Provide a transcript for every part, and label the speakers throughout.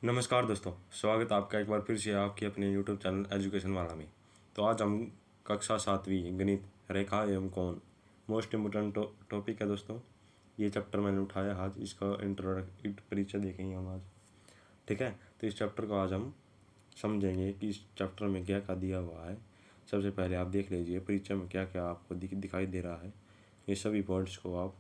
Speaker 1: नमस्कार दोस्तों, स्वागत है आपका एक बार फिर से आपके अपने यूट्यूब चैनल एजुकेशन वाला में। तो आज हम कक्षा 7वीं गणित रेखा एवं कोण मोस्ट इम्पोर्टेंट टॉपिक है दोस्तों। ये चैप्टर मैंने उठाया आज, इसका इंट्रोडक्ट परिचय देखेंगे हम आज। ठीक है, तो इस चैप्टर को आज हम समझेंगे कि इस चैप्टर में क्या क्या दिया हुआ है। सबसे पहले आप देख लीजिए परिचय में क्या क्या आपको दिखाई दे रहा है। ये सभी पॉइंट्स को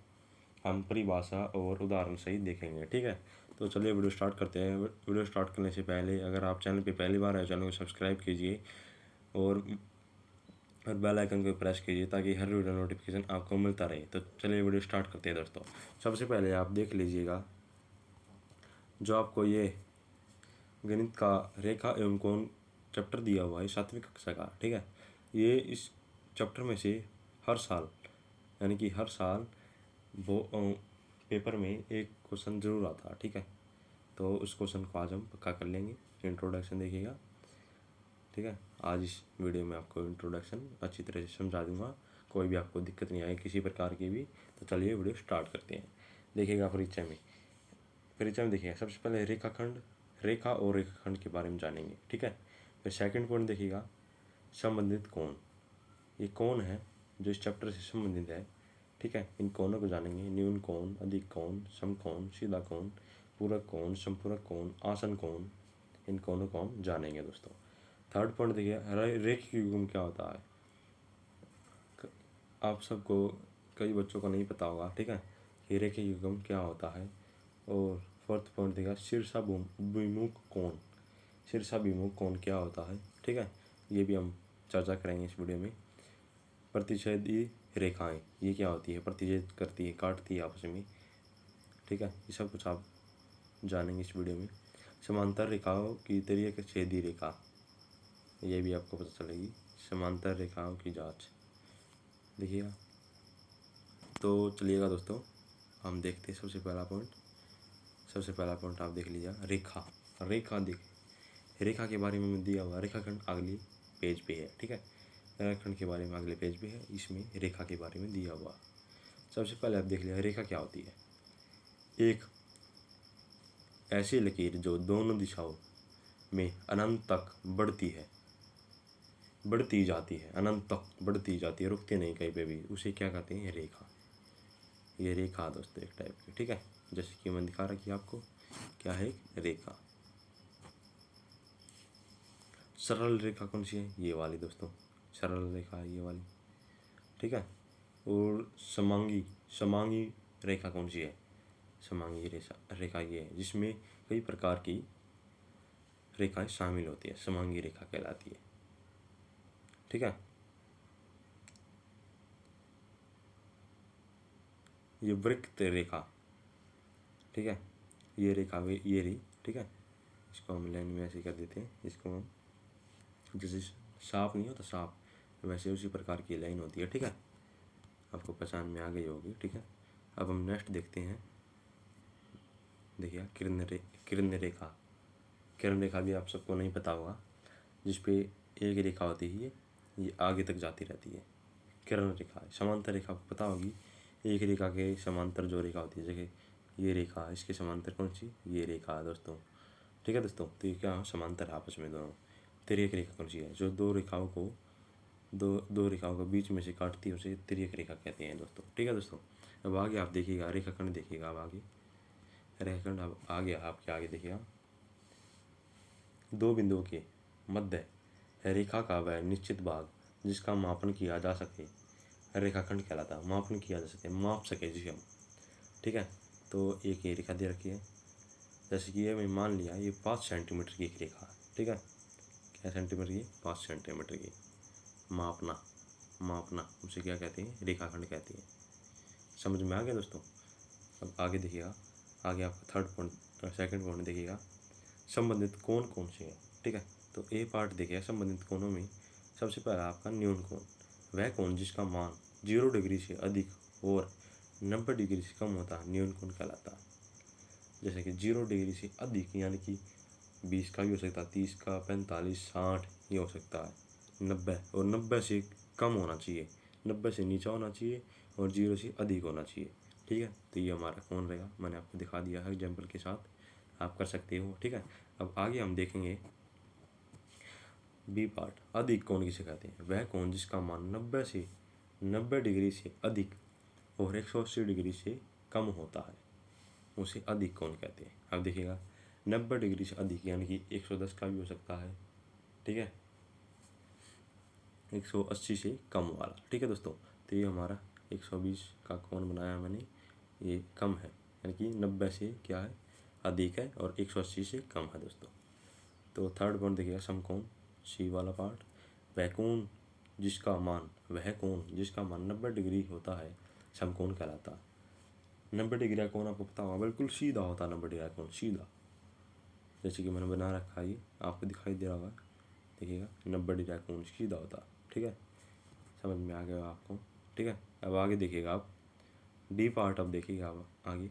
Speaker 1: हम परिभाषा और उदाहरण सहित देखेंगे। ठीक है, तो चलिए वीडियो स्टार्ट करते हैं। वीडियो स्टार्ट करने से पहले अगर आप चैनल पे पहली बार आए, चैनल को सब्सक्राइब कीजिए और बेल आइकन को प्रेस कीजिए ताकि हर वीडियो नोटिफिकेशन आपको मिलता रहे। तो चलिए वीडियो स्टार्ट करते हैं दोस्तों। सबसे पहले आप देख लीजिएगा जो आपको ये गणित का रेखा एवं कोण चैप्टर दिया हुआ है 7वीं कक्षा का। ठीक है, ये इस चैप्टर में से हर साल यानी कि हर साल वो पेपर में एक क्वेश्चन जरूर आता है। ठीक है, तो उस क्वेश्चन को आज हम पक्का कर लेंगे। इंट्रोडक्शन देखिएगा। ठीक है, आज इस वीडियो में आपको इंट्रोडक्शन अच्छी तरह से समझा दूंगा, कोई भी आपको दिक्कत नहीं आए किसी प्रकार की भी। तो चलिए वीडियो स्टार्ट करते हैं। देखिएगा परिचय में देखिएगा सबसे पहले रेखा और रेखाखंड के बारे में जानेंगे। ठीक है, फिर सेकंड पॉइंट देखिएगा संबंधित कोण। ये कौन है जो इस चैप्टर से संबंधित है। ठीक है, इन कोणों को जानेंगे। न्यून कोण, अधिक कोण, समकोण, सीधा कोण, पूरक कोण, संपूरक कोण, आसन कोण। इन कोणों को हम जानेंगे दोस्तों। थर्ड पॉइंट देखिए रेखीय युग्म क्या होता है। आप सबको, कई बच्चों को नहीं पता होगा। ठीक है, कि रेखीय युग्म क्या होता है। और फोर्थ पॉइंट देखिएगा शीर्षाभिमुख कोण। शीर्षाभिमुख कोण क्या होता है। ठीक है, ये भी हम चर्चा करेंगे इस वीडियो में। प्रतिच्छेदी रेखाएं ये क्या होती है, प्रतिच्छेद करती है, काटती है आपस में। ठीक है, ये सब कुछ आप जानेंगे इस वीडियो में। समांतर रेखाओं की तरीके छेदी रेखा, ये भी आपको पता चलेगी। समांतर रेखाओं की जांच देखिएगा। तो चलिएगा दोस्तों, हम देखते हैं सबसे पहला पॉइंट आप देख लीजिए रेखा रेखा के बारे में दिया हुआ रेखाखंड अगले पेज पे है। ठीक है, रेखाखंड के बारे में अगले पेज पे है, इसमें रेखा के बारे में दिया हुआ। सबसे पहले आप देख लिया रेखा क्या होती है। एक ऐसी लकीर जो दोनों दिशाओं में अनंत तक बढ़ती जाती है, अनंत तक बढ़ती जाती है, रुकती नहीं कहीं पे भी, उसे क्या कहते हैं, रेखा। ये रेखा दोस्तों एक टाइप की। ठीक है, जैसे कि मैं दिखा रखी आपको क्या है, एक रेखा। सरल रेखा कौन सी है, ये वाली दोस्तों, सरल रेखा है ये वाली। ठीक है, और समांगी रेखा कौन सी है, समांगी रेखा ये है जिसमें कई प्रकार की रेखाएं शामिल होती है, समांगी रेखा कहलाती है। ठीक है, ये वृत्त रेखा। ठीक है, ये रेखा ये रही। ठीक है, इसको हम लाइन में ऐसे कर देते हैं। इसको हम जैसे सांप नहीं होता सांप, वैसे उसी प्रकार की लाइन होती है। ठीक है, आपको पहचान में आ गई होगी। ठीक है, अब हम नेक्स्ट देखते हैं। देखिए किरण रेखा भी आप सबको नहीं पता होगा, जिसपे एक रेखा होती है, ये आगे तक जाती रहती है, किरण रेखा। समांतर रेखा आपको पता होगी, एक रेखा के समांतर जो रेखा होती है, जैसे ये रेखा, इसके समांतर कौन सी, ये रेखा है दोस्तों। ठीक है दोस्तों, तो ये क्या समांतर आपस में दोनों। तिर्यक रेखा कौन सी है, जो दो रेखाओं को बीच में से काटती है, उसे तिर्यक रेखा कहते हैं दोस्तों। ठीक है दोस्तों, अब आगे आप देखिएगा रेखाखंड देखिएगा। अब आगे रेखाखंड अब आगे आपके आगे देखिएगा, दो बिंदुओं के मध्य रेखा का वह निश्चित भाग जिसका मापन किया जा सके रेखाखंड कहलाता है। मापन किया जा सके, माप सके जिसे हम। ठीक है, तो एक ये रेखा दे रखी है, जैसे कि ये मैं मान लिया ये 5 सेंटीमीटर की एक रेखा है। ठीक है, क्या सेंटीमीटर की, 5 सेंटीमीटर की। मापना उसे क्या कहते हैं, रेखाखंड कहते हैं। समझ में आ गया दोस्तों। अब आगे देखिएगा, आगे आपका सेकंड पॉइंट देखिएगा संबंधित कोण कौन से है। ठीक है, तो ए पार्ट देखिए संबंधित कोणों में सबसे पहला आपका न्यून कोण, वह कोण जिसका मान 0 डिग्री से अधिक और 90 डिग्री से कम होता है, न्यून कोण कहलाता है। जैसे कि 0 डिग्री से अधिक यानी कि 20 का भी हो सकता है, 30 का, 45, 60 ये हो सकता है, 90 और 90 से कम होना चाहिए, 90 से नीचा होना चाहिए और 0 से अधिक होना चाहिए। ठीक है, तो ये हमारा कोण रहेगा, मैंने आपको दिखा दिया है एग्जाम्पल के साथ। आप कर सकते हो, ठीक है। अब आगे हम देखेंगे बी पार्ट, अधिक कोण किसे कहते हैं? वह कोण जिसका मान 90 डिग्री से अधिक और 180 डिग्री से कम होता है, उसे अधिक कोण कहते हैं। अब देखिएगा 90 डिग्री से अधिक यानी कि 110 का भी हो सकता है, ठीक है, 180 से कम वाला, ठीक है दोस्तों। तो ये हमारा 120 का कोण बनाया मैंने, ये कम है यानी कि 90 से क्या है, अधिक है, और 180 से कम है दोस्तों। तो थर्ड पॉइंट देखिएगा समकोण, सी वाला पार्ट, वह कोण जिसका मान 90 डिग्री होता है समकोण कहलाता है। 90 डिग्री का कोण आपको पता होगा, बिल्कुल सीधा होता है 90 डिग्री का कोण, सीधा, जैसे कि मैंने बना रखा है, ये आपको दिखाई दे रहा होगा, देखिएगा 90 डिग्री का कोण सीधा होता है, ठीक है, समझ में आ गया आपको, ठीक है। अब आगे देखिएगा आप डी पार्ट, अब देखिएगा अब आगे,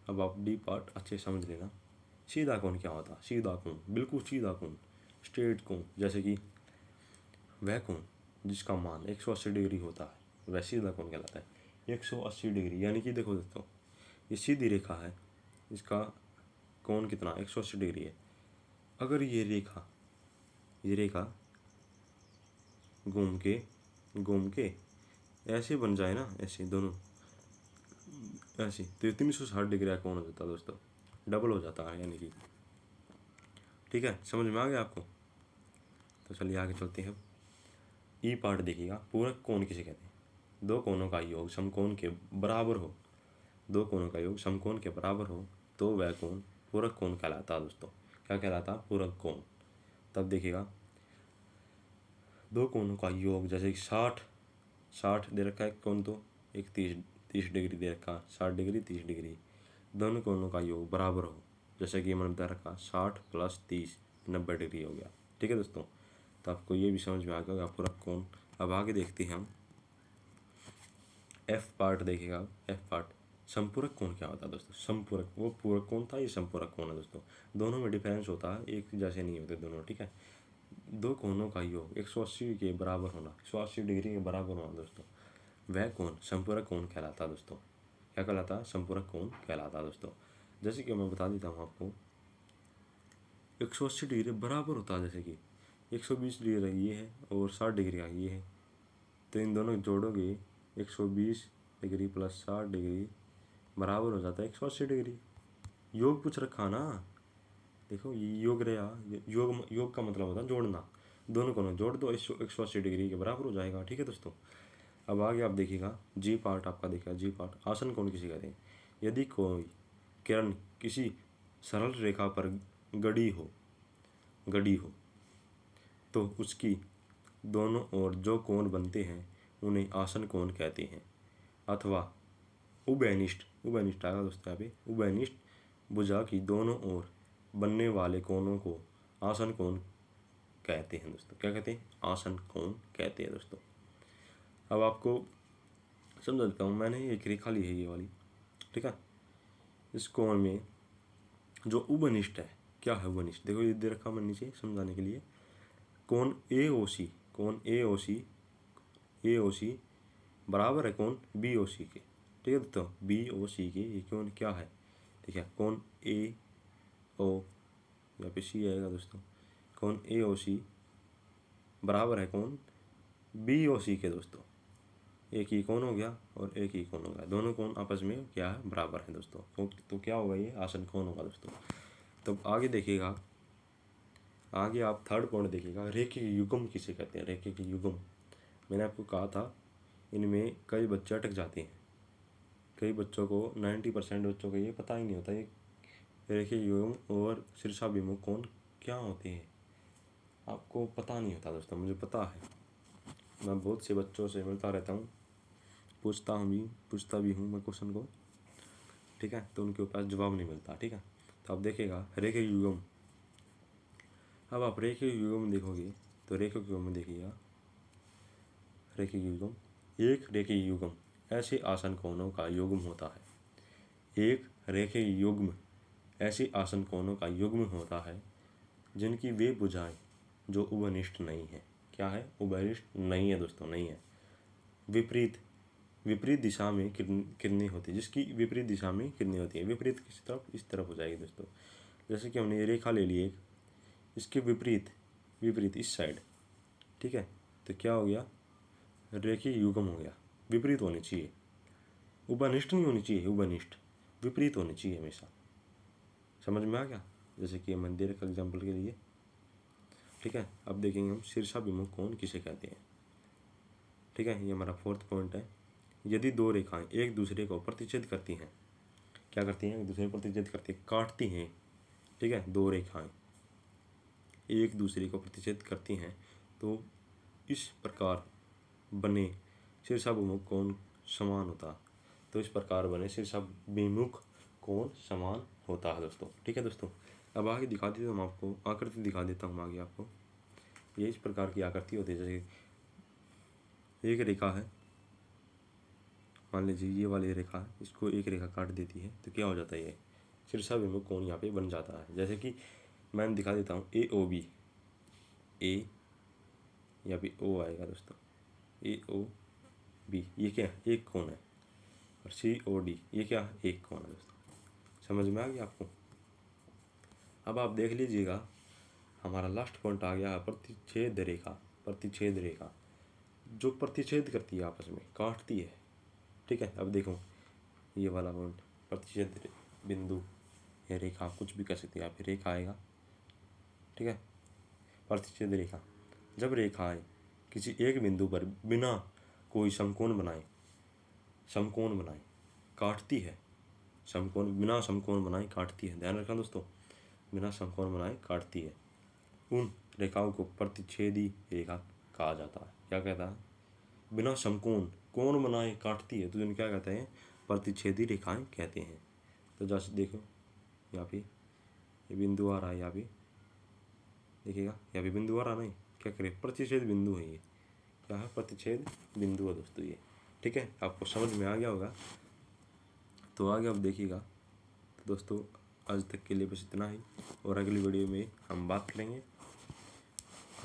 Speaker 1: अब आप डी पार्ट अच्छे समझ लेना। सीधा कोण क्या होता है? सीधा कोण, बिल्कुल सीधा कोण, स्ट्रेट कोण, जैसे कि वह कोण जिसका मान 180 डिग्री होता है वह सीधा कोण कहलाता है। 180 डिग्री यानी कि देखो दोस्तों, ये सीधी रेखा है, इसका कोण कितना 180 डिग्री है। अगर ये रेखा घूम के ऐसे बन जाए ना, ऐसे दोनों ऐसे, तो 360 डिग्री का कोण हो जाता है दोस्तों, डबल हो जाता है यानी कि, ठीक है, समझ में आ गया आपको। तो चलिए आगे चलते हैं। ई पार्ट देखिएगा, पूरक कोण किसे कहते हैं? दो कोणों का योग समकोण के बराबर हो, दो कोणों का योग समकोण के बराबर हो तो वह कोण पूरक कोण कहलाता है दोस्तों। क्या कहलाता? पूरक कोण। तब देखिएगा दो कोणों का योग, जैसे कि 60 दे रखा है कोण, तो एक 30 डिग्री दे रखा, 60 डिग्री 30 डिग्री, दोनों कोणों का योग बराबर हो, जैसे कि मैंने बता रखा 60 + 30 90 डिग्री हो गया, ठीक है दोस्तों। तो आपको ये भी समझ में आ गया पूरक कोण। अब आगे देखते हैं हम एफ पार्ट, देखिएगा एफ पार्ट, संपूरक कोण क्या होता है दोस्तों? संपूरक, वो पूरक कोण था, ये संपूरक कोण है दोस्तों। दोनों में डिफरेंस होता है, एक जैसे नहीं होते दोनों, ठीक है। दो कोणों का योग 180 के बराबर होना, 180 डिग्री के बराबर होना दोस्तों, वह कोण संपूरक कोण कहलाता है दोस्तों। क्या कहलाता है? संपूरक कोण कहलाता है दोस्तों। जैसे कि मैं बता देता हूँ आपको, 180 डिग्री बराबर होता है, जैसे कि 120 डिग्री का ये है और 60 डिग्री का ये है, तो इन दोनों जोड़ोगे 120 डिग्री + 60 डिग्री बराबर हो जाता है 180 डिग्री। योग पूछ रखा ना, देखो ये योग रहा, योग का मतलब होता है जोड़ना, दोनों को जोड़ दो 180 डिग्री के बराबर हो जाएगा, ठीक है दोस्तों। अब आगे आप देखिएगा जी पार्ट, आपका देखिएगा जी पार्ट, आसन कोण किसे कहते हैं? यदि कोई किरण किसी सरल रेखा पर गड़ी हो तो उसकी दोनों ओर जो कोण बनते हैं उन्हें आसन कोण कहते हैं, अथवा उभयनिष्ठ आएगा दोस्तों यहाँ पे, उभयनिष्ठ भुजा की दोनों ओर बनने वाले कोणों को आसन कोण कहते हैं दोस्तों। क्या कहते हैं? आसन कोण कहते हैं दोस्तों। अब आपको समझा देता हूँ, मैंने एक रेखा ली है ये वाली, ठीक है। इस कोण में जो उभयनिष्ठ है, क्या है उभयनिष्ठ? देखो ये दे रखा मैंने नीचे समझाने के लिए, कोण ए ओ सी बराबर है कोण बी ओ सी के, ठीक है दोस्तों। बी ओ सी के ये कोण क्या है? ठीक है, कोण ए ओ, यहाँ पे सी आएगा दोस्तों, कोण ए ओ सी बराबर है कोण बी ओ सी के दोस्तों। एक ही कोण हो गया और एक ही कोण हो गया, दोनों कोण आपस में क्या है? बराबर है दोस्तों। तो क्या होगा? ये आसन कोण होगा दोस्तों। तो आगे देखिएगा, आगे आप थर्ड पॉइंट देखिएगा, रेखिक युग्म किसे कहते हैं? रेखिक युग्म, मैंने आपको कहा था इनमें कई बच्चे अटक जाते हैं, कई बच्चों को 90% बच्चों को ये पता ही नहीं होता ये रेखिक युग्म और शीर्षाभिमुख कोण क्या होते हैं, आपको पता नहीं होता दोस्तों। मुझे पता है, मैं बहुत से बच्चों से मिलता रहता हूँ, पूछता भी हूँ मैं क्वेश्चन को, ठीक है, तो उनके पास जवाब नहीं मिलता, ठीक है। तो आप देखिएगा रेखिक युग्म, अब आप रेखिक युग्म देखोगे तो रेखिक युग्म में देखिएगा, रेखिक युग्म, एक रेखिक युग्म ऐसे आसन कोणों का युग्म होता है, एक रेखिक युग्म ऐसे आसन कोणों का युग्म होता है जिनकी वे भुजाएं जो उभयनिष्ठ नहीं है। क्या है? उभयनिष्ठ नहीं है दोस्तों, नहीं है। विपरीत विपरीत दिशा में किरणें होती है, जिसकी विपरीत दिशा में किरणें होती है। विपरीत किस तरफ? इस तरफ हो जाएगी दोस्तों। जैसे कि हमने ये रेखा ले ली एक, इसके विपरीत विपरीत इस साइड, ठीक है, तो क्या हो गया? रेखीय युग्म हो गया। विपरीत होनी चाहिए, उभयनिष्ठ नहीं होनी चाहिए, उभयनिष्ठ, विपरीत होनी चाहिए हमेशा। समझ में आ गया? जैसे कि मंदिर का एग्जाम्पल के लिए, ठीक है। अब देखेंगे हम शीर्षाभिमुख कोण किसे कहते हैं, ठीक है। ये हमारा 4th पॉइंट है। यदि दो रेखाएं एक दूसरे को प्रतिच्छेद करती हैं, क्या करती हैं? एक दूसरे को प्रतिच्छेद करती हैं, काटती हैं, ठीक है। दो रेखाएं एक दूसरे को प्रतिच्छेद करती हैं तो इस प्रकार बने शीर्षाभिमुख कोण समान होता है। तो इस प्रकार बने शीर्षाभिमुख कोण समान होता है दोस्तों, ठीक है दोस्तों। अब आगे दिखा देता हूँ आपको, आकृति दिखा देता हूँ आगे आपको। ये इस प्रकार की आकृति होती है। जैसे एक रेखा है, मान लीजिए ये वाली रेखा है, इसको एक रेखा काट देती है तो क्या हो जाता है? ये शीर्षाभिमुख कोण यहाँ पे बन जाता है। जैसे कि मैं दिखा देता हूँ, ए ओ बी, ए या फिर ओ आएगा दोस्तों, ए ओ बी, ये क्या है? एक कोण है। और सी ओ डी, ये क्या है? एक कोण है दोस्तों। समझ में आ गया आपको? अब आप देख लीजिएगा, हमारा लास्ट पॉइंट आ गया है प्रतिच्छेद रेखा। प्रतिच्छेद रेखा जो प्रतिच्छेद करती है, आपस में काटती है, ठीक है। अब देखो ये वाला पॉइंट, प्रतिच्छेद बिंदु या रेखा, कुछ भी कर सकते हैं, यहाँ पे रेखा आएगा, ठीक है। प्रतिच्छेद रेखा, जब रेखाएं किसी एक बिंदु पर बिना कोई समकोण बनाए काटती है, बिना समकोण बनाए काटती है, ध्यान रखना दोस्तों, बिना समकोण बनाए काटती है, उन रेखाओं को प्रतिच्छेदी रेखा कहा जाता है। क्या कहता है? बिना समकोण कोण बनाए काटती है तो जिन क्या कहते हैं? प्रतिच्छेदी रेखाएं कहते हैं। तो जैसे देखो यहाँ पे ये बिंदु आ रहा है, यहाँ पे देखिएगा, यहाँ पे बिंदु आ रहा नहीं, क्या करें? प्रतिच्छेद बिंदु है ये, क्या है? प्रतिच्छेद बिंदु है दोस्तों ये, ठीक है। आपको समझ में आ गया होगा। तो आगे आप देखिएगा। तो दोस्तों आज तक के लिए बस इतना ही, और अगली वीडियो में हम बात करेंगे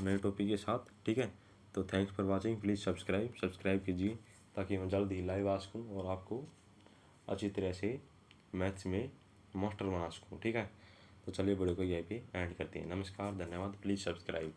Speaker 1: नए टॉपिक के साथ, ठीक है। तो thanks for watching, please subscribe कीजिए ताकि मैं जल्द ही लाइव आ सकूँ और आपको अच्छी तरह से मैथ्स में मास्टर बना सकूँ, ठीक है। तो चलिए वीडियो को यहीं पे एंड करते हैं। नमस्कार, धन्यवाद, प्लीज़ सब्सक्राइब।